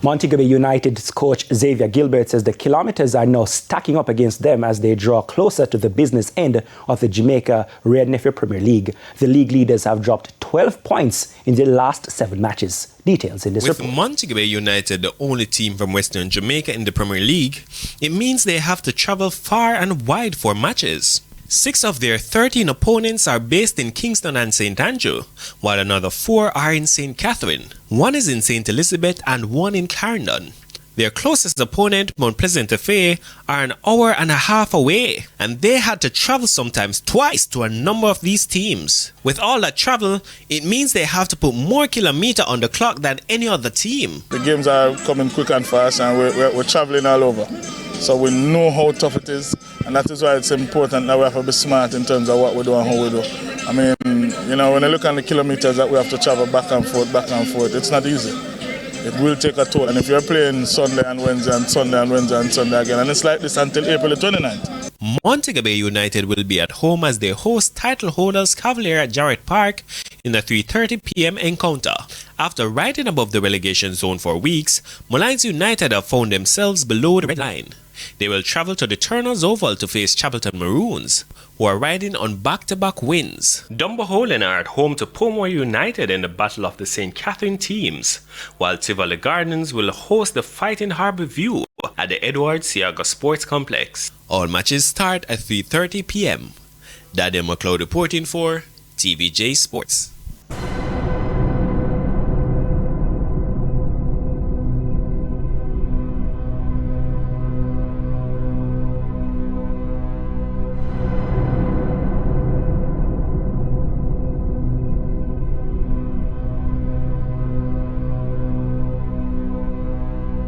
Montego United's coach Xavier Gilbert says the Kilometres are now stacking up against them as they draw closer to the business end of the Jamaica Red Nephew Premier League. The league leaders have dropped 12 points in their last 7 matches. Details in this report. With Montego United the only team from Western Jamaica in the Premier League, it means they have to travel far and wide for matches. 6 of their 13 opponents are based in Kingston and St. Andrew, while another 4 are in St. Catherine. 1 is in St. Elizabeth and 1 in Clarendon. Their closest opponent, Mount Pleasant FA, are an hour and a half away, and they had to travel sometimes twice to a number of these teams. With all that travel, it means they have to put more kilometers on the clock than any other team. The games are coming quick and fast, and we're traveling all over. So we know how tough it is, and that is why it's important that we have to be smart in terms of what we do and how we do. I mean, you know, when you look at the kilometers that we have to travel back and forth, it's not easy. It will take a toll, and if you're playing Sunday and Wednesday and Sunday and Wednesday and Sunday again, and it's like this until April the 29th. Montego United will be at home as they host title holders Cavalier at Jarrett Park in a 3:30 p.m. encounter. After riding above the relegation zone for weeks, Montego United have found themselves below the red line. They will travel to the Turner's Oval to face Chapelton Maroons, who are riding on back-to-back wins. Dumbarholin are at home to Pomore United in the battle of the St. Catherine teams, while Tivoli Gardens will host the Fighting Harbour View at the Edward Siaga Sports Complex. All matches start at 3:30 p.m. Daniel McLeod reporting for TVJ Sports.